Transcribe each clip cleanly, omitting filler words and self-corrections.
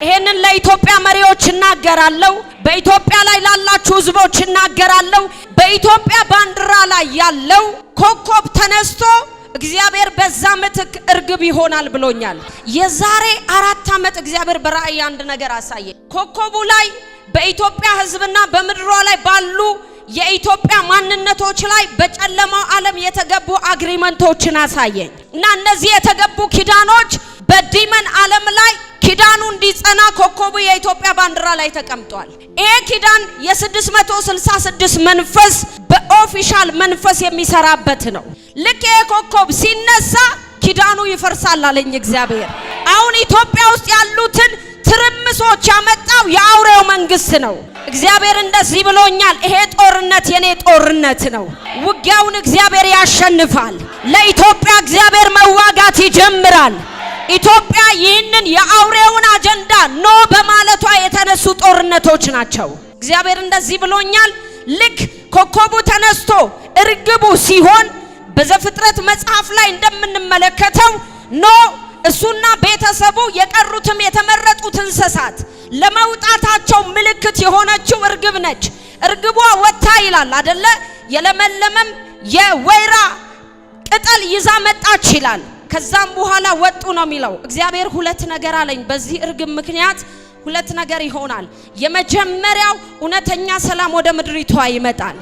ይሄንን ለኢትዮጵያ መሪዎች እናገራለሁ። በኢትዮጵያ ላይ ላላችሁ ህዝቦች እናገራለሁ። በኢትዮጵያ ባንዲራ ላይ ያለው ኮከብ ተነስቶ እግዚአብሔር በዛ ምትክ እርግብ ይሆናል ብሎኛል። የዛሬ 4 ዓመት እግዚአብሔር በራእይ አንድ ነገር አሳየ። ኮከቡ ላይ በኢትዮጵያ ህዝብና በምድሯ ላይ ባሉ የኢትዮጵያ ማንነቶች ላይ በጨለማው ዓለም የተገቡ አግሪመንቶችን አሳየኝ እና እነዚህ የተገቡ ኪዳኖች በዲመን ዓለም ላይ ኪዳኑ እንዲጸና ኮከቡ የኢትዮጵያ ባንዲራ ላይ ተቀምጧል። ይሄ ኪዳን የ666 መንፈስ በኦፊሻል መንፈስ የሚሰራበት ነው። ልክ ይሄ ኮከብ ሲነሳ ኪዳኑ ይፈርሳል አለኝ እግዚአብሔር። አሁን ኢትዮጵያ ውስጥ ያሉትን ትርምሶች ያመጣው የአውሬው መንግስት ነው። እግዚአብሔር እንደዚህ ብሎኛል፣ ይሄ ጦርነት የኔ ጦርነት ነው። ውጊያውን እግዚአብሔር ያሸንፋል። ለኢትዮጵያ እግዚአብሔር መዋጋት ይጀምራል። ኢትዮጵያ ይህንን የአውሬውን አጀንዳ ኖ በማለቷ የተነሱ ጦርነቶች ናቸው። እግዚአብሔር እንደዚህ ብሎኛል፣ ልክ ኮከቡ ተነስቶ እርግቡ ሲሆን በዘፍጥረት መጽሐፍ ላይ እንደምንመለከተው ኖ እሱና ቤተሰቡ የቀሩትም የተመረጡት እንስሳት ለመውጣታቸው ምልክት የሆነችው እርግብ ነች። እርግቧ ወጣ ይላል አይደለ? የለመለመም የወይራ ቅጠል ይዛ መጣች ይላል። ከዛም በኋላ ወጡ ነው የሚለው። እግዚአብሔር 2 ነገር አለኝ። በዚህ እርግብ ምክንያት 2 ነገር ይሆናል። የመጀመሪያው እውነተኛ ሰላም ወደ ምድሪቷ ይመጣል።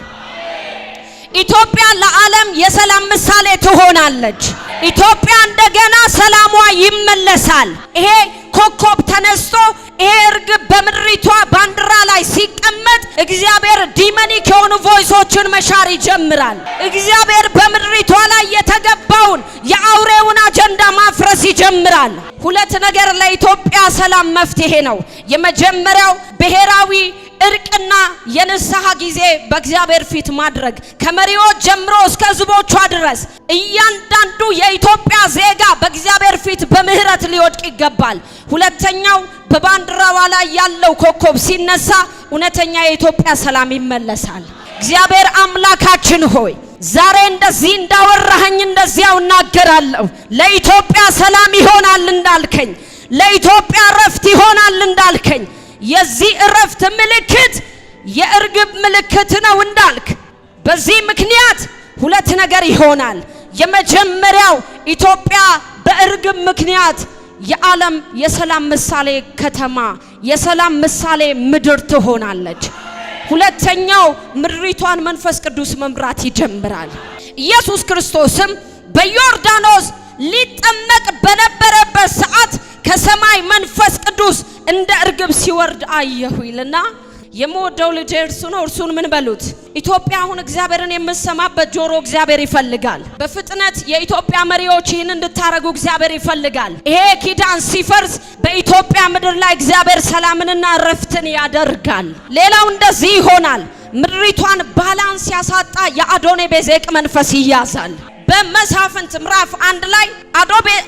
ኢትዮጵያ ለዓለም የሰላም ምሳሌ ትሆናለች። ኢትዮጵያ እንደገና ሰላሟ ይመለሳል። ይሄ ኮከብ ተነስቶ ይሄ እርግብ በምድሪቷ ባንዲራ ላይ ሲቀመጥ እግዚአብሔር ዲመኒክ የሆኑ ቮይሶችን መሻር ይጀምራል። እግዚአብሔር በምድሪቷ ላይ የተገባውን የአውሬውን አጀንዳ ማፍረስ ይጀምራል። 2 ነገር ለኢትዮጵያ ሰላም መፍትሄ ነው። የመጀመሪያው ብሔራዊ እርቅና የንስሐ ጊዜ በእግዚአብሔር ፊት ማድረግ ከመሪዎች ጀምሮ እስከ ህዝቦቿ ድረስ እያንዳንዱ የኢትዮጵያ ዜጋ በእግዚአብሔር ፊት በምህረት ሊወድቅ ይገባል። ሁለተኛው በባንዲራዋ ላይ ያለው ኮከብ ሲነሳ እውነተኛ የኢትዮጵያ ሰላም ይመለሳል። እግዚአብሔር አምላካችን ሆይ ዛሬ እንደዚህ እንዳወራኸኝ እንደዚያው እናገራለሁ። ለኢትዮጵያ ሰላም ይሆናል እንዳልከኝ፣ ለኢትዮጵያ እረፍት ይሆናል እንዳልከኝ፣ የዚህ እረፍት ምልክት የእርግብ ምልክት ነው እንዳልክ፣ በዚህ ምክንያት 2 ነገር ይሆናል። የመጀመሪያው ኢትዮጵያ በእርግብ ምክንያት የዓለም የሰላም ምሳሌ ከተማ፣ የሰላም ምሳሌ ምድር ትሆናለች። ሁለተኛው ምድሪቷን መንፈስ ቅዱስ መምራት ይጀምራል። ኢየሱስ ክርስቶስም በዮርዳኖስ ሊጠመቅ በነበረበት ሰዓት ከሰማይ መንፈስ ቅዱስ እንደ እርግብ ሲወርድ አየሁ ይልና የምወደው ልጄ እርሱ ነው፣ እርሱን ምን በሉት። ኢትዮጵያ አሁን እግዚአብሔርን የምትሰማበት ጆሮ እግዚአብሔር ይፈልጋል። በፍጥነት የኢትዮጵያ መሪዎች ይህን እንድታረጉ እግዚአብሔር ይፈልጋል። ይሄ ኪዳን ሲፈርስ በኢትዮጵያ ምድር ላይ እግዚአብሔር ሰላምንና እረፍትን ያደርጋል። ሌላው እንደዚህ ይሆናል። ምድሪቷን ባላንስ ያሳጣ የአዶኔ ቤዜቅ መንፈስ ይያዛል። በመሳፍንት ምዕራፍ 1 ላይ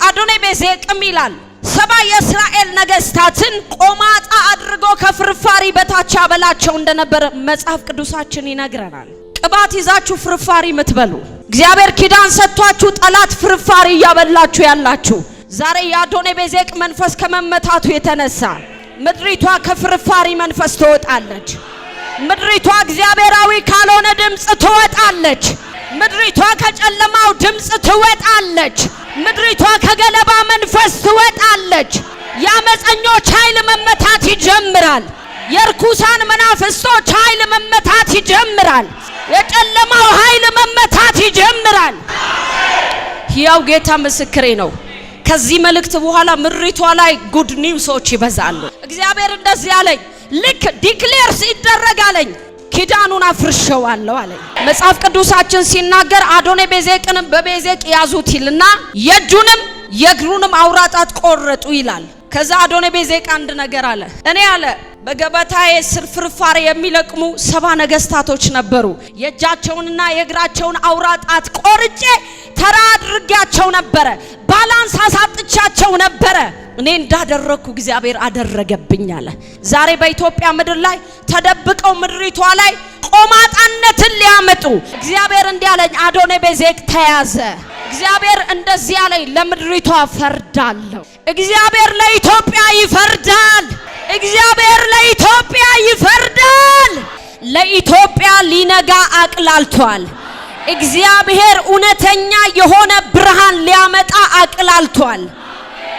አዶኔ ቤዜቅም ይላል 70 የእስራኤል ነገስታትን ቆማጣ አድርጎ ከፍርፋሪ በታች አበላቸው እንደነበር መጽሐፍ ቅዱሳችን ይነግረናል። ቅባት ይዛችሁ ፍርፋሪ ምትበሉ እግዚአብሔር ኪዳን ሰጥቷችሁ ጠላት ፍርፋሪ እያበላችሁ ያላችሁ ዛሬ የአዶኔ ቤዜቅ መንፈስ ከመመታቱ የተነሳ ምድሪቷ ከፍርፋሪ መንፈስ ትወጣለች። ምድሪቷ እግዚአብሔራዊ ካልሆነ ድምጽ ትወጣለች። ምድሪቷ ከጨለማው ድምጽ ትወጣለች። ምድሪቷ ከገለባ መንፈስ ትወጣለች። የአመፀኞች ኃይል መመታት ይጀምራል። የርኩሳን መናፍስቶች ኃይል መመታት ይጀምራል። የጨለማው ኃይል መመታት ይጀምራል። ሕያው ጌታ ምስክሬ ነው። ከዚህ መልእክት በኋላ ምድሪቷ ላይ ጉድ ኒውሶች ይበዛሉ። እግዚአብሔር እንደዚህ አለኝ፣ ልክ ዲክሌር ሲደረግ አለኝ ኪዳኑን አፍርሸዋለሁ አለኝ። መጽሐፍ ቅዱሳችን ሲናገር አዶኔ ቤዜቅን በቤዜቅ ያዙት ይልና የእጁንም የእግሩንም አውራጣት ቆረጡ ይላል። ከዛ አዶኔ ቤዜቅ አንድ ነገር አለ። እኔ አለ በገበታዬ ስር ፍርፋሪ የሚለቅሙ 70 ነገስታቶች ነበሩ። የእጃቸውንና የእግራቸውን አውራጣት ቆርጬ ተራ አድርጌያቸው ነበረ። ባላንስ አሳጥቻቸው ነበረ። እኔ እንዳደረኩ እግዚአብሔር አደረገብኝ አለ። ዛሬ በኢትዮጵያ ምድር ላይ ተደብቀው ምድሪቷ ላይ ቆማጣነትን ሊያመጡ እግዚአብሔር እንዲያለኝ አዶኔ ቤዜቅ ተያዘ። እግዚአብሔር እንደዚህ ያለኝ ለምድሪቷ ፈርዳለሁ። እግዚአብሔር ለኢትዮጵያ ይፈርዳል። እግዚአብሔር ለኢትዮጵያ ይፈርዳል። ለኢትዮጵያ ሊነጋ አቅላልቷል። እግዚአብሔር እውነተኛ የሆነ ብርሃን ሊያመጣ አቅላልቷል።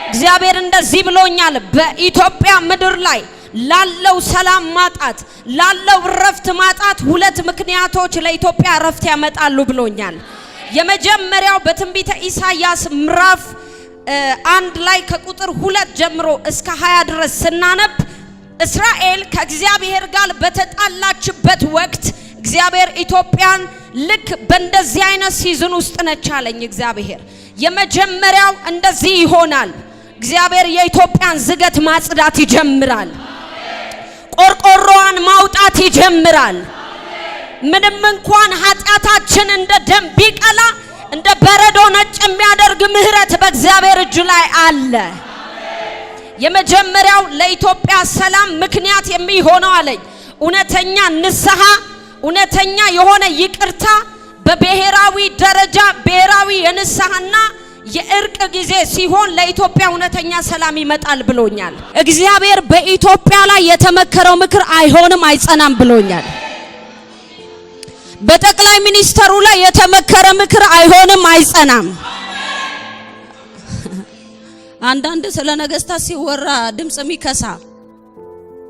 እግዚአብሔር እንደዚህ ብሎኛል፣ በኢትዮጵያ ምድር ላይ ላለው ሰላም ማጣት፣ ላለው ረፍት ማጣት ሁለት ምክንያቶች ለኢትዮጵያ ረፍት ያመጣሉ ብሎኛል። የመጀመሪያው በትንቢተ ኢሳይያስ ምዕራፍ 1 ላይ ከቁጥር 2 ጀምሮ እስከ 20 ድረስ ስናነብ እስራኤል ከእግዚአብሔር ጋር በተጣላችበት ወቅት እግዚአብሔር ኢትዮጵያን ልክ በእንደዚህ አይነት ሲዝን ውስጥ ነች አለኝ እግዚአብሔር። የመጀመሪያው እንደዚህ ይሆናል። እግዚአብሔር የኢትዮጵያን ዝገት ማጽዳት ይጀምራል። ቆርቆሮዋን ማውጣት ይጀምራል። ምንም እንኳን ኃጢአታችን እንደ ደም ቢቀላ እንደ በረዶ ነጭ የሚያደርግ ምህረት በእግዚአብሔር እጅ ላይ አለ። የመጀመሪያው ለኢትዮጵያ ሰላም ምክንያት የሚሆነው አለኝ እውነተኛ ንስሐ፣ እውነተኛ የሆነ ይቅርታ፣ በብሔራዊ ደረጃ ብሔራዊ የንስሐና የእርቅ ጊዜ ሲሆን ለኢትዮጵያ እውነተኛ ሰላም ይመጣል ብሎኛል። እግዚአብሔር በኢትዮጵያ ላይ የተመከረው ምክር አይሆንም አይጸናም ብሎኛል። በጠቅላይ ሚኒስተሩ ላይ የተመከረ ምክር አይሆንም አይጸናም። አንዳንድ ስለ ነገስታት ሲወራ ድምጽ የሚከሳ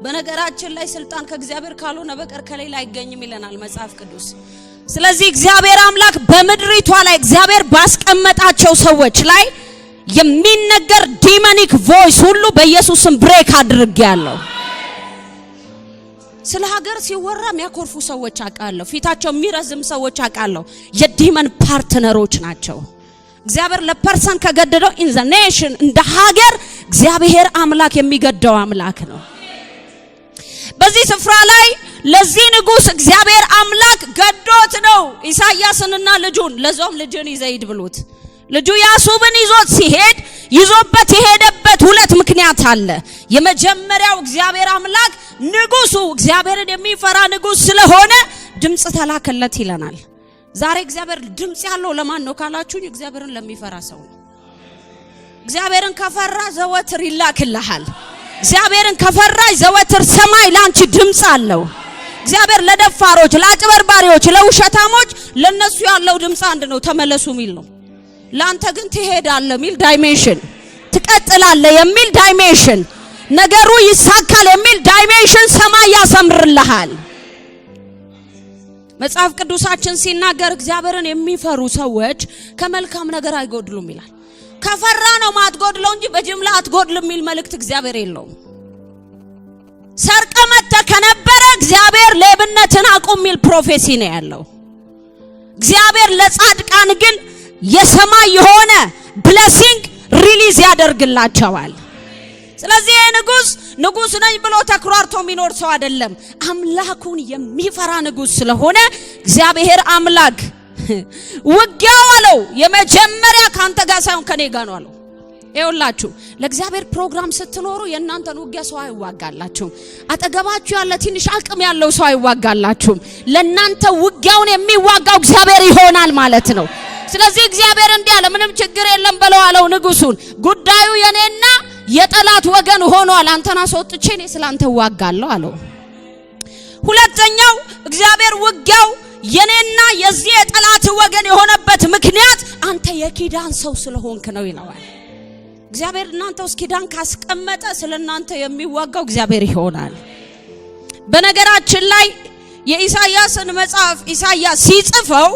በነገራችን ላይ ስልጣን ከእግዚአብሔር ካልሆነ በቀር ከሌላ አይገኝም ይለናል መጽሐፍ ቅዱስ። ስለዚህ እግዚአብሔር አምላክ በምድሪቷ ላይ እግዚአብሔር ባስቀመጣቸው ሰዎች ላይ የሚነገር ዲሞኒክ ቮይስ ሁሉ በኢየሱስም ብሬክ አድርጌያለሁ። ስለ ሀገር ሲወራ የሚያኮርፉ ሰዎች አውቃለሁ፣ ፊታቸው የሚረዝም ሰዎች አውቃለሁ። የዲመን ፓርትነሮች ናቸው። እግዚአብሔር ለፐርሰን ከገደደው ኢን ዘ ኔሽን እንደ ሀገር እግዚአብሔር አምላክ የሚገደው አምላክ ነው። በዚህ ስፍራ ላይ ለዚህ ንጉስ እግዚአብሔር አምላክ ገዶት ነው ኢሳይያስንና ልጁን ለዞም ልጅን ይዘይድ ብሎት ልጁ ያሱብን ይዞት ሲሄድ ይዞበት የሄደበት ሁለት ምክንያት አለ። የመጀመሪያው እግዚአብሔር አምላክ ንጉሱ እግዚአብሔርን የሚፈራ ንጉስ ስለሆነ ድምጽ ተላከለት ይለናል። ዛሬ እግዚአብሔር ድምጽ ያለው ለማን ነው ካላችሁኝ እግዚአብሔርን ለሚፈራ ሰው ነው። እግዚአብሔርን ከፈራ ዘወትር ይላክልሃል። እግዚአብሔርን ከፈራይ ዘወትር ሰማይ ላንቺ ድምጽ አለው። እግዚአብሔር ለደፋሮች፣ ለአጭበርባሪዎች፣ ለውሸታሞች ለነሱ ያለው ድምጽ አንድ ነው፣ ተመለሱ ሚል ነው። ላንተ ግን ትሄዳለህ ሚል ዳይሜንሽን፣ ትቀጥላለህ የሚል ዳይሜንሽን፣ ነገሩ ይሳካል የሚል ዳይሜንሽን ሰማይ ያሰምርልሃል። መጽሐፍ ቅዱሳችን ሲናገር እግዚአብሔርን የሚፈሩ ሰዎች ከመልካም ነገር አይጎድሉም ይላል። ከፈራ ነው ማትጎድለው እንጂ በጅምላ አትጎድልም የሚል መልእክት እግዚአብሔር የለውም። ሰርቀመተ ከነበረ እግዚአብሔር ሌብነትን አቁም የሚል ፕሮፌሲ ነው ያለው። እግዚአብሔር ለጻድቃን ግን የሰማይ የሆነ ብሌሲንግ ሪሊዝ ያደርግላቸዋል። ስለዚህ ንጉስ ነኝ ብሎ ተኩራርቶ የሚኖር ሰው አይደለም። አምላኩን የሚፈራ ንጉስ ስለሆነ እግዚአብሔር አምላክ ውጊያው አለው የመጀመሪያ ካንተ ጋር ሳይሆን ከኔ ጋር ነው አለው። ይኸውላችሁ ለእግዚአብሔር ፕሮግራም ስትኖሩ የእናንተን ውጊያ ሰው አይዋጋላችሁም። አጠገባችሁ ያለ ትንሽ አቅም ያለው ሰው አይዋጋላችሁም። ለእናንተ ውጊያውን የሚዋጋው እግዚአብሔር ይሆናል ማለት ነው። ስለዚህ እግዚአብሔር እንዲህ አለ፣ ምንም ችግር የለም በለው አለው ንጉሱን። ጉዳዩ የኔና የጠላት ወገን ሆኗል። አንተና አስወጥቼ እኔ ስላንተ ዋጋለሁ አለው። ሁለተኛው እግዚአብሔር ውጊያው የኔና የዚህ የጠላት ወገን የሆነበት ምክንያት አንተ የኪዳን ሰው ስለሆንክ ነው ይለዋል። እግዚአብሔር እናንተ ውስጥ ኪዳን ካስቀመጠ ስለናንተ የሚዋጋው እግዚአብሔር ይሆናል። በነገራችን ላይ የኢሳይያስን መጽሐፍ ኢሳይያስ ሲጽፈው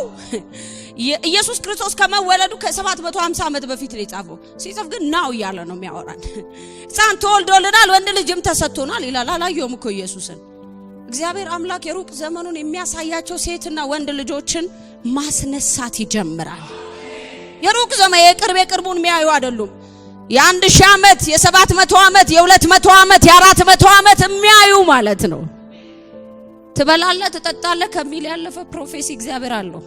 ኢየሱስ ክርስቶስ ከመወለዱ ከ750 ዓመት በፊት ነው የጻፈው። ሲጽፍ ግን ናው ያለ ነው የሚያወራን። ሕፃን ተወልዶልናል ወንድ ልጅም ተሰጥቶናል ይላል። አላየውም እኮ ኢየሱስን። እግዚአብሔር አምላክ የሩቅ ዘመኑን የሚያሳያቸው ሴትና ወንድ ልጆችን ማስነሳት ይጀምራል። የሩቅ ዘመን የቅርቡን የሚያዩ አይደሉም። የ1000 ዓመት፣ የ700 ዓመት፣ የ200 ዓመት፣ የ400 ዓመት የሚያዩ ማለት ነው። ትበላለህ ትጠጣለህ ከሚል ያለፈ ፕሮፌሲ እግዚአብሔር አለው።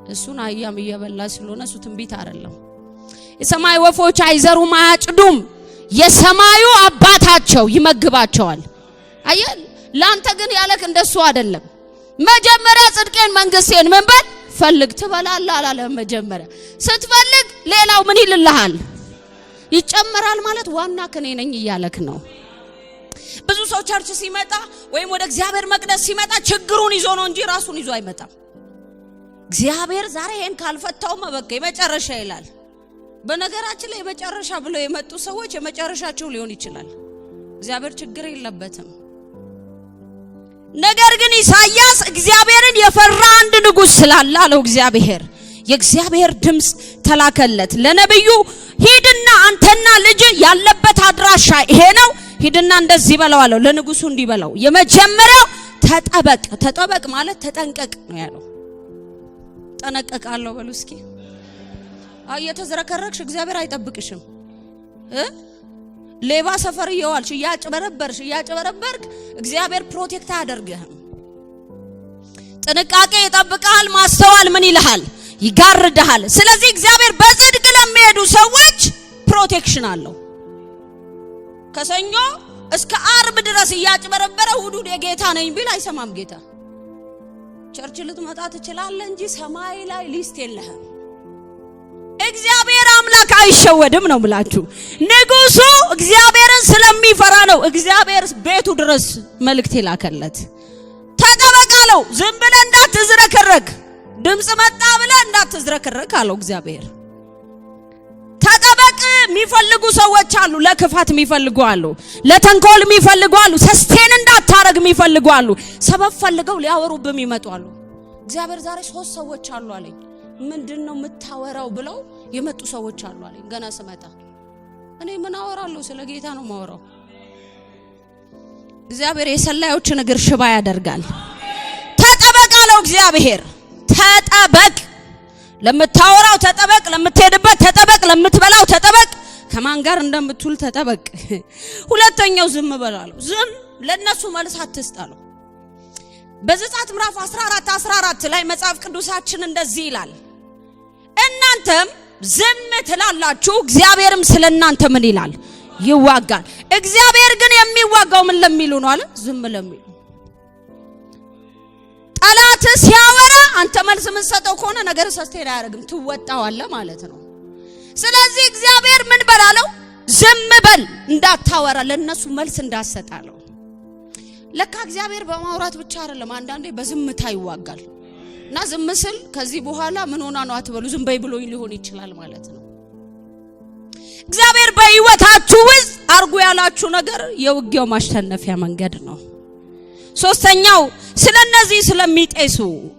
እሱን አያም እየበላ ስለሆነ እሱ ትንቢት አይደለም። የሰማይ ወፎች አይዘሩም አያጭዱም፣ የሰማዩ አባታቸው ይመግባቸዋል። አየህ ላንተ ግን ያለክ እንደሱ አይደለም። መጀመሪያ ጽድቄን መንግስቴን ምን በል ፈልግ ትበላለህ አላለም። መጀመሪያ ስትፈልግ ሌላው ምን ይልልሃል? ይጨመራል ማለት ዋና ከኔ ነኝ እያለክ ነው። ብዙ ሰው ቸርች ሲመጣ ወይም ወደ እግዚአብሔር መቅደስ ሲመጣ ችግሩን ይዞ ነው እንጂ ራሱን ይዞ አይመጣም። እግዚአብሔር ዛሬ ይሄን ካልፈታውማ በቃ የመጨረሻ ይላል። በነገራችን ላይ የመጨረሻ ብለው የመጡ ሰዎች የመጨረሻቸው ሊሆን ይችላል። እግዚአብሔር ችግር የለበትም። ነገር ግን ኢሳይያስ እግዚአብሔርን የፈራ አንድ ንጉስ ስላለ አለው እግዚአብሔር። የእግዚአብሔር ድምጽ ተላከለት ለነብዩ፣ ሂድና አንተና ልጅ ያለበት አድራሻ ይሄ ነው፣ ሂድና እንደዚህ በለው አለው። ለንጉሱ እንዲህ በለው፣ የመጀመሪያው ተጠበቅ። ተጠበቅ ማለት ተጠንቀቅ ነው ያለው። ጠነቀቃለሁ በሉ እስኪ። እየተዝረከረክሽ እግዚአብሔር አይጠብቅሽም። ሌባ ሰፈር ይዋልሽ ያጭበረበርክ እግዚአብሔር ፕሮቴክት አያደርግህም። ጥንቃቄ ይጠብቃል። ማስተዋል ምን ይልሃል? ይጋርድሃል። ስለዚህ እግዚአብሔር በጽድቅ ለሚሄዱ ሰዎች ፕሮቴክሽን አለው። ከሰኞ እስከ አርብ ድረስ ያጭበረበረ ሁዱድ የጌታ ነኝ ቢል አይሰማም ጌታ። ቸርች ልትመጣ ትችላለህ እንጂ ሰማይ ላይ ሊስት የለህም። እግዚአብሔር አምላክ አይሸወድም ነው ብላችሁ። ንጉሱ እግዚአብሔርን ስለሚፈራ ነው እግዚአብሔር ቤቱ ድረስ መልእክት ይላከለት። ተጠበቃለው፣ ዝም ብለህ እንዳትዝረከረክ፣ ድምጽ መጣ ብለህ እንዳትዝረከረክ አለው እግዚአብሔር። ተጠበቅ። የሚፈልጉ ሰዎች አሉ፣ ለክፋት የሚፈልጉ አሉ፣ ለተንኮል የሚፈልጉ አሉ፣ ሰስቴን እንዳታረግ የሚፈልጉ አሉ፣ ሰበብ ፈልገው ሊያወሩብም ይመጡ አሉ። እግዚአብሔር ዛሬ 3 ሰዎች አሉ አለኝ። ምንድነው የምታወራው ብለው የመጡ ሰዎች አሉ አለኝ። ገና ስመጣ እኔ ምን አወራለሁ? ስለ ጌታ ነው ማወራው። እግዚአብሔር የሰላዮችን እግር ሽባ ያደርጋል። ተጠበቅ አለው እግዚአብሔር። ተጠበቅ፣ ለምታወራው ተጠበቅ፣ ለምትሄድበት ተጠበቅ፣ ለምትበላው ተጠበቅ፣ ከማን ጋር እንደምትውል ተጠበቅ። ሁለተኛው ዝም በላለው። ዝም ለነሱ መልስ አትስጣለው። በዘጸአት ምዕራፍ 14 ላይ መጽሐፍ ቅዱሳችን እንደዚህ ይላል፣ እናንተም ዝም ትላላችሁ፣ እግዚአብሔርም ስለናንተ ምን ይላል? ይዋጋል። እግዚአብሔር ግን የሚዋጋው ምን ለሚሉ ነው አለ? ዝም ለሚሉ። ጠላት ሲያወራ አንተ መልስ የምትሰጠው ከሆነ ነገር ሰስቴን አያደርግም፣ ትወጣዋለህ ማለት ነው። ስለዚህ እግዚአብሔር ምን በላለው? ዝም በል፣ እንዳታወራ፣ ለነሱ መልስ እንዳሰጣለው። ለካ እግዚአብሔር በማውራት ብቻ አይደለም፣ አንዳንዴ በዝምታ ይዋጋል። እና ዝም ስል ከዚህ በኋላ ምን ሆና ነው አትበሉ፣ ዝም በይ ብሎኝ ሊሆን ይችላል ማለት ነው። እግዚአብሔር በህይወታችሁ ውስጥ አርጉ ያላችሁ ነገር የውጊያው ማሸነፊያ መንገድ ነው። ሶስተኛው ስለነዚህ ስለሚጤሱ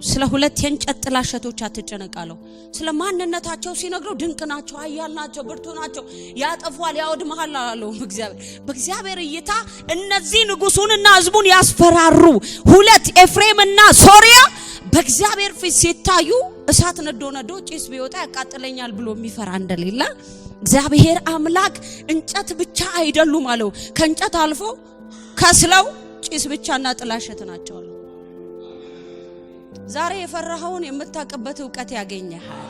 ስለ 2 የእንጨት ጥላሸቶች አትጨነቃለሁ። ስለ ማንነታቸው ሲነግረው ድንቅ ናቸው፣ ኃያል ናቸው፣ ብርቱ ናቸው፣ ያጠፋል፣ ያወድማል አለው እግዚአብሔር። በእግዚአብሔር እይታ እነዚህ ንጉሱንና ህዝቡን ያስፈራሩ 2 ኤፍሬምና ሶሪያ በእግዚአብሔር ፊት ሲታዩ እሳት ነዶ ጭስ ቢወጣ ያቃጥለኛል ብሎ የሚፈራ እንደሌለ እግዚአብሔር አምላክ እንጨት ብቻ አይደሉም አለው። ከእንጨት አልፎ ከስለው ጭስ ብቻና ጥላሸት ናቸው አለው። ዛሬ የፈራኸውን የምታቀበት ዕውቀት ያገኘሃል።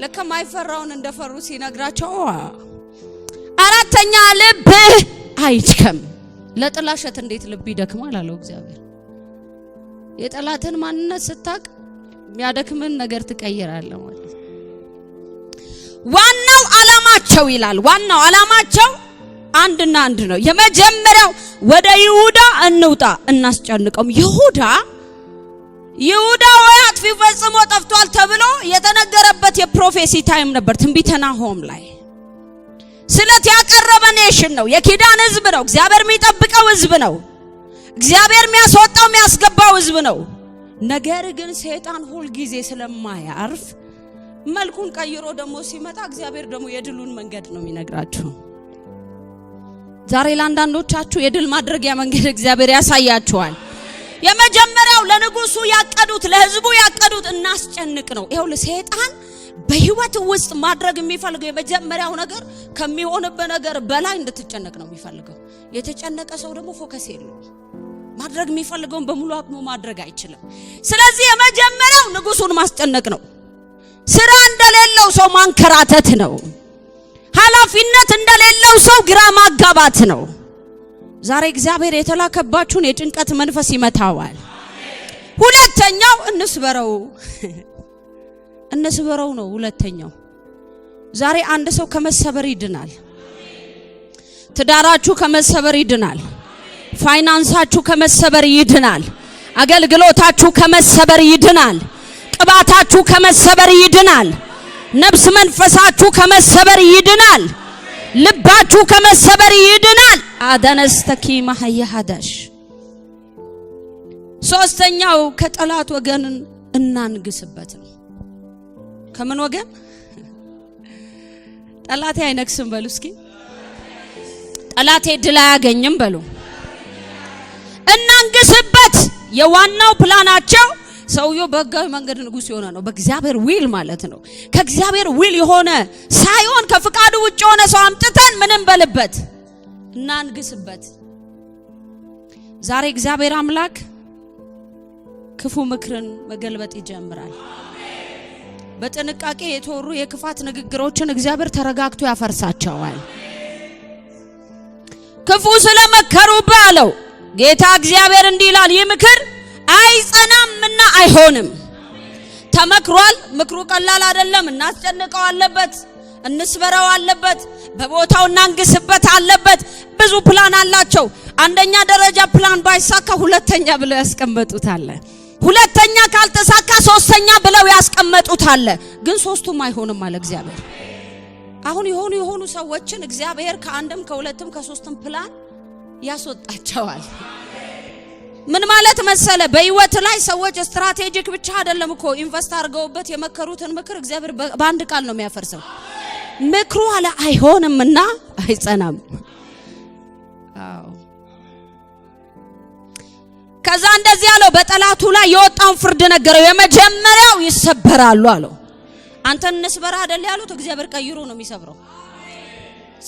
ለከም አይፈራውን እንደፈሩ ሲነግራቸው አራተኛ ልብ አይድከም። ለጥላሸት እንዴት ልብ ይደክማል አለው እግዚአብሔር። የጠላትን ማንነት ስታቅ የሚያደክምን ነገር ትቀይራለህ ማለት ነው። ዋናው ዓላማቸው ይላል፣ ዋናው ዓላማቸው አንድና አንድ ነው። የመጀመሪያው ወደ ይሁዳ እንውጣ እናስጨንቀውም። ይሁዳ ወይ አጥፊ ፈጽሞ ጠፍቷል ተብሎ የተነገረበት የፕሮፌሲ ታይም ነበር። ትንቢተ ናሆም ላይ ስለት ያቀረበ ኔሽን ነው፣ የኪዳን ህዝብ ነው፣ እግዚአብሔር የሚጠብቀው ህዝብ ነው፣ እግዚአብሔር የሚያስወጣው የሚያስገባው ህዝብ ነው። ነገር ግን ሰይጣን ሁሉ ጊዜ ስለማያርፍ መልኩን ቀይሮ ደሞ ሲመጣ እግዚአብሔር ደሞ የድሉን መንገድ ነው የሚነግራችሁ። ዛሬ ለአንዳንዶቻችሁ የድል ማድረጊያ መንገድ እግዚአብሔር ያሳያችኋል። የመጀመሪያው ለንጉሱ ያቀዱት ለህዝቡ ያቀዱት እናስጨንቅ ነው። ይሄው ለሰይጣን በህይወት ውስጥ ማድረግ የሚፈልገው የመጀመሪያው ነገር ከሚሆንበት ነገር በላይ እንድትጨነቅ ነው የሚፈልገው። የተጨነቀ ሰው ደግሞ ፎከስ የለውም። ማድረግ የሚፈልገውን በሙሉ አቅሙ ማድረግ አይችልም። ስለዚህ የመጀመሪያው ንጉሱን ማስጨነቅ ነው። ስራ እንደሌለው ሰው ማንከራተት ነው። ኃላፊነት እንደሌለው ሰው ግራ ማጋባት ነው። ዛሬ እግዚአብሔር የተላከባችሁን የጭንቀት መንፈስ ይመታዋል። ሁለተኛው እንስበረው ነው ሁለተኛው። ዛሬ አንድ ሰው ከመሰበር ይድናል። ትዳራችሁ ከመሰበር ይድናል። ፋይናንሳችሁ ከመሰበር ይድናል። አገልግሎታችሁ ከመሰበር ይድናል። ቅባታችሁ ከመሰበር ይድናል። ነፍስ መንፈሳችሁ ከመሰበር ይድናል። ልባችሁ ከመሰበር ይድናል። አዳነስተኪ ማህያዳሽ። ሶስተኛው ከጠላት ወገን እናንግስበት ነው። ከምን ወገን? ጠላቴ አይነግስም በሉ እስኪ። ጠላቴ ድል አያገኝም በሉ። እናንግስበት። የዋናው ፕላናቸው ሰውየው በሕጋዊ መንገድ ንጉስ የሆነ ነው። በእግዚአብሔር ዊል ማለት ነው። ከእግዚአብሔር ዊል የሆነ ሳይሆን ከፍቃዱ ውጭ የሆነ ሰው አምጥተን ምንም በልበት እናንግስበት። ዛሬ እግዚአብሔር አምላክ ክፉ ምክርን መገልበጥ ይጀምራል። በጥንቃቄ የተወሩ የክፋት ንግግሮችን እግዚአብሔር ተረጋግቶ ያፈርሳቸዋል። ክፉ ስለመከሩ ባለው ጌታ እግዚአብሔር እንዲህ ይላል፣ ይህ ምክር አይጸናምና አይሆንም። ተመክሯል። ምክሩ ቀላል አይደለም። እናስጨንቀው አለበት፣ እንስበረው አለበት፣ በቦታው እናንግስበት አለበት። ብዙ ፕላን አላቸው። አንደኛ ደረጃ ፕላን ባይሳካ ሁለተኛ ብለው ያስቀመጡት አለ። ሁለተኛ ካልተሳካ ሶስተኛ ብለው ያስቀመጡት አለ። ግን ሶስቱም አይሆንም አለ እግዚአብሔር። አሁን የሆኑ ሰዎችን እግዚአብሔር ከአንድም ከሁለትም ከሶስትም ፕላን ያስወጣቸዋል። ምን ማለት መሰለ? በህይወት ላይ ሰዎች ስትራቴጂክ ብቻ አይደለም እኮ ኢንቨስት አድርገውበት የመከሩትን ምክር እግዚአብሔር በአንድ ቃል ነው የሚያፈርሰው። ምክሩ አለ አይሆንምና አይጸናም። ከዛ እንደዚህ አለው፣ በጠላቱ ላይ የወጣውን ፍርድ ነገረው። የመጀመሪያው ይሰበራሉ አለው። አንተን እንስበራ አይደል ያሉት? እግዚአብሔር ቀይሮ ነው የሚሰብረው።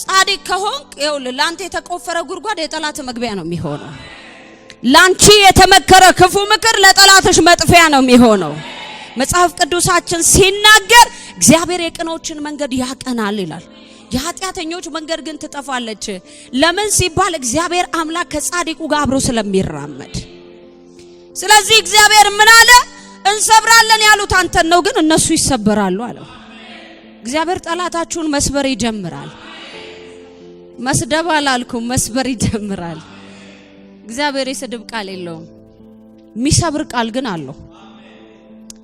ጻድቅ ከሆንክ ይኸውልህ ላንተ የተቆፈረ ጉድጓድ የጠላት መግቢያ ነው የሚሆነው። ላንቺ የተመከረ ክፉ ምክር ለጠላትሽ መጥፊያ ነው የሚሆነው። መጽሐፍ ቅዱሳችን ሲናገር እግዚአብሔር የቅኖችን መንገድ ያቀናል ይላል፣ የኃጢአተኞች መንገድ ግን ትጠፋለች። ለምን ሲባል እግዚአብሔር አምላክ ከጻድቁ ጋር አብሮ ስለሚራመድ። ስለዚህ እግዚአብሔር ምን አለ? እንሰብራለን ያሉት አንተን ነው፣ ግን እነሱ ይሰበራሉ አለው። እግዚአብሔር ጠላታችሁን መስበር ይጀምራል። መስደብ አላልኩም፣ መስበር ይጀምራል። እግዚአብሔር የስድብ ቃል የለውም፣ የሚሰብር ቃል ግን አለው።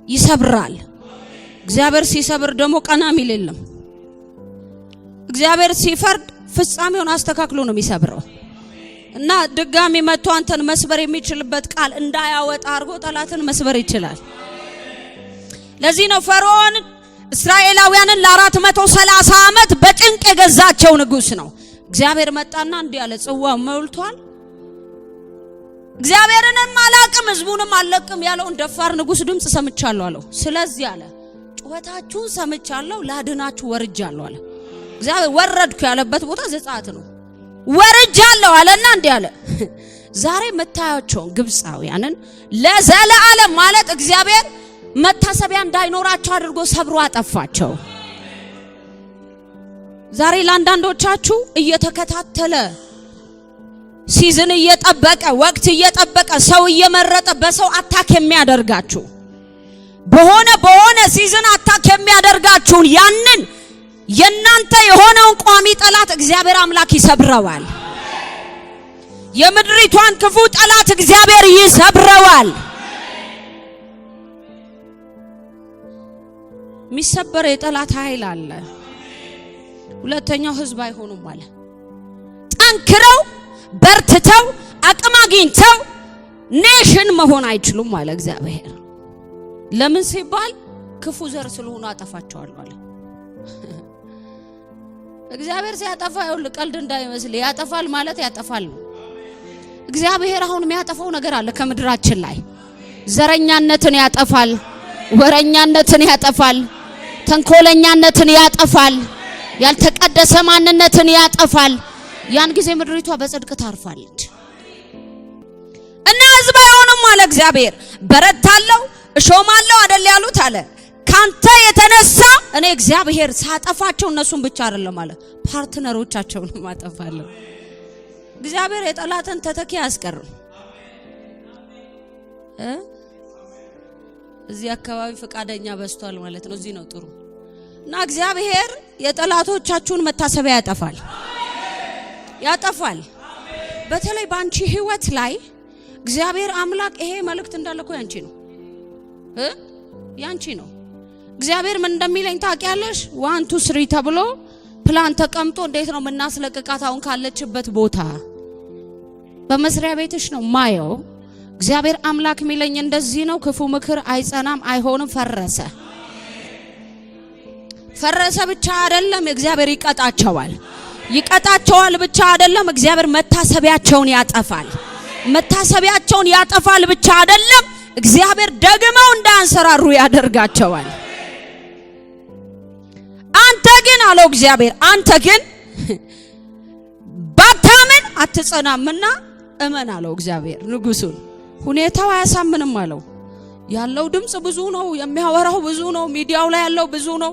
ይሰብራል። እግዚአብሔር ሲሰብር ደግሞ ቀና የሚል የለም። እግዚአብሔር ሲፈርድ ፍጻሜውን አስተካክሎ ነው የሚሰብረው። እና ድጋሚ መጥቶ አንተን መስበር የሚችልበት ቃል እንዳያወጣ አድርጎ ጠላትን መስበር ይችላል። ለዚህ ነው ፈርዖን እስራኤላውያንን ለ430 ዓመት በጭንቅ የገዛቸው ንጉስ ነው። እግዚአብሔር መጣና እንዲህ አለ፣ ጽዋው ሞልቷል። እግዚአብሔርንም አላቅም ህዝቡንም አልለቅም ያለውን ደፋር ንጉስ ድምጽ ሰምቻለሁ አለው። ስለዚህ አለ ጩኸታችሁን ሰምቻለሁ፣ ላድናችሁ ወርጃለሁ አለ። እግዚአብሔር ወረድኩ ያለበት ቦታ ዘጸአት ነው። ወርጃለሁ አለና እንዲህ አለ፣ ዛሬ መታያቸውን ግብፃውያንን ለዘላለም ማለት እግዚአብሔር መታሰቢያ እንዳይኖራቸው አድርጎ ሰብሮ አጠፋቸው። ዛሬ ለአንዳንዶቻችሁ እየተከታተለ ሲዝን እየጠበቀ ወቅት እየጠበቀ ሰው እየመረጠ በሰው አታክ የሚያደርጋችሁ በሆነ ሲዝን አታክ የሚያደርጋችሁን ያንን የናንተ የሆነውን ቋሚ ጠላት እግዚአብሔር አምላክ ይሰብረዋል። የምድሪቷን ክፉ ጠላት እግዚአብሔር ይሰብረዋል። የሚሰበር የጠላት ኃይል አለ። ሁለተኛው ህዝብ አይሆኑም አለ። ጠንክረው በርትተው አቅም አግኝተው ኔሽን መሆን አይችሉም አለ እግዚአብሔር። ለምን ሲባል ክፉ ዘር ስለሆኑ አጠፋቸዋለሁ አለ። እግዚአብሔር ሲያጠፋ ይኸውልህ ቀልድ እንዳይመስል፣ ያጠፋል ማለት ያጠፋል ነው። እግዚአብሔር አሁን የሚያጠፋው ነገር አለ ከምድራችን ላይ። ዘረኛነትን ያጠፋል፣ ወረኛነትን ያጠፋል፣ ተንኮለኛነትን ያጠፋል፣ ያልተቀደሰ ማንነትን ያጠፋል። ያን ጊዜ ምድሪቷ በጽድቅ ታርፋለች። እና ህዝብ አይሆንም አለ እግዚአብሔር። በረታለው እሾማለው አይደል ያሉት አለ። ካንተ የተነሳ እኔ እግዚአብሔር ሳጠፋቸው እነሱን ብቻ አይደለም አለ ፓርትነሮቻቸውን ማጠፋለሁ። እግዚአብሔር የጠላትን ተተኪ አያስቀርም። እዚህ አካባቢ ፈቃደኛ በስቷል ማለት ነው። እዚህ ነው ጥሩ እና እግዚአብሔር የጠላቶቻችሁን መታሰቢያ ያጠፋል። በተለይ ባንቺ ህይወት ላይ እግዚአብሔር አምላክ ይሄ መልእክት እንዳለኮ ያንቺ ነው። እግዚአብሔር ምን እንደሚለኝ ታውቂያለሽ? 1 2 3 ተብሎ ፕላን ተቀምጦ እንዴት ነው የምናስለቅቃት አሁን ካለችበት ቦታ በመስሪያ ቤትሽ ነው ማየው። እግዚአብሔር አምላክ የሚለኝ እንደዚህ ነው። ክፉ ምክር አይጸናም፣ አይሆንም፣ ፈረሰ ብቻ አይደለም እግዚአብሔር ይቀጣቸዋል ብቻ አይደለም እግዚአብሔር መታሰቢያቸውን ያጠፋል ብቻ አይደለም እግዚአብሔር ደግመው እንዳንሰራሩ ያደርጋቸዋል። አንተ ግን አለው እግዚአብሔር አንተ ግን ባታምን አትጸናምና እመን አለው እግዚአብሔር ንጉሱን። ሁኔታው አያሳምንም አለው። ያለው ድምጽ ብዙ ነው፣ የሚያወራው ብዙ ነው፣ ሚዲያው ላይ ያለው ብዙ ነው፣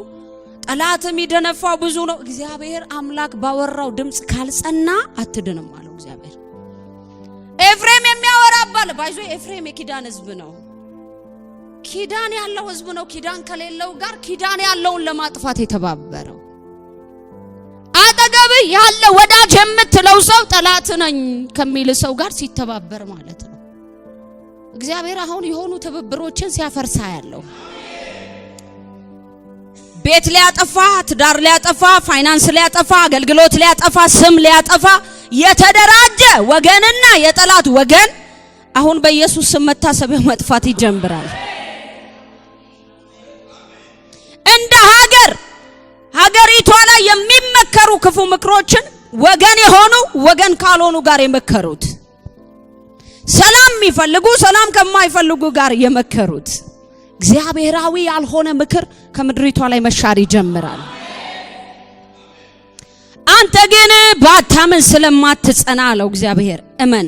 ጠላት የሚደነፋው ብዙ ነው። እግዚአብሔር አምላክ ባወራው ድምጽ ካልጸና አትድንም አለው እግዚአብሔር። ኤፍሬም የሚያወራባል ባይዞ ኤፍሬም የኪዳን ህዝብ ነው። ኪዳን ያለው ህዝብ ነው። ኪዳን ከሌለው ጋር ኪዳን ያለውን ለማጥፋት የተባበረው አጠገብ ያለ ወዳጅ የምትለው ሰው ጠላት ነኝ ከሚል ሰው ጋር ሲተባበር ማለት ነው። እግዚአብሔር አሁን የሆኑ ትብብሮችን ሲያፈርሳ ያለው ቤት ሊያጠፋ፣ ትዳር ሊያጠፋ፣ ፋይናንስ ሊያጠፋ፣ አገልግሎት ሊያጠፋ፣ ስም ሊያጠፋ የተደራጀ ወገንና የጠላት ወገን አሁን በኢየሱስ ስም መታሰቢያ መጥፋት ይጀምራል። እንደ ሀገሪቷ ላይ የሚመከሩ ክፉ ምክሮችን ወገን የሆኑ ወገን ካልሆኑ ጋር የመከሩት፣ ሰላም የሚፈልጉ ሰላም ከማይፈልጉ ጋር የመከሩት እግዚአብሔራዊ ያልሆነ ምክር ከምድሪቷ ላይ መሻር ይጀምራል። አንተ ግን ባታምን ስለማትጸና አለው እግዚአብሔር እመን።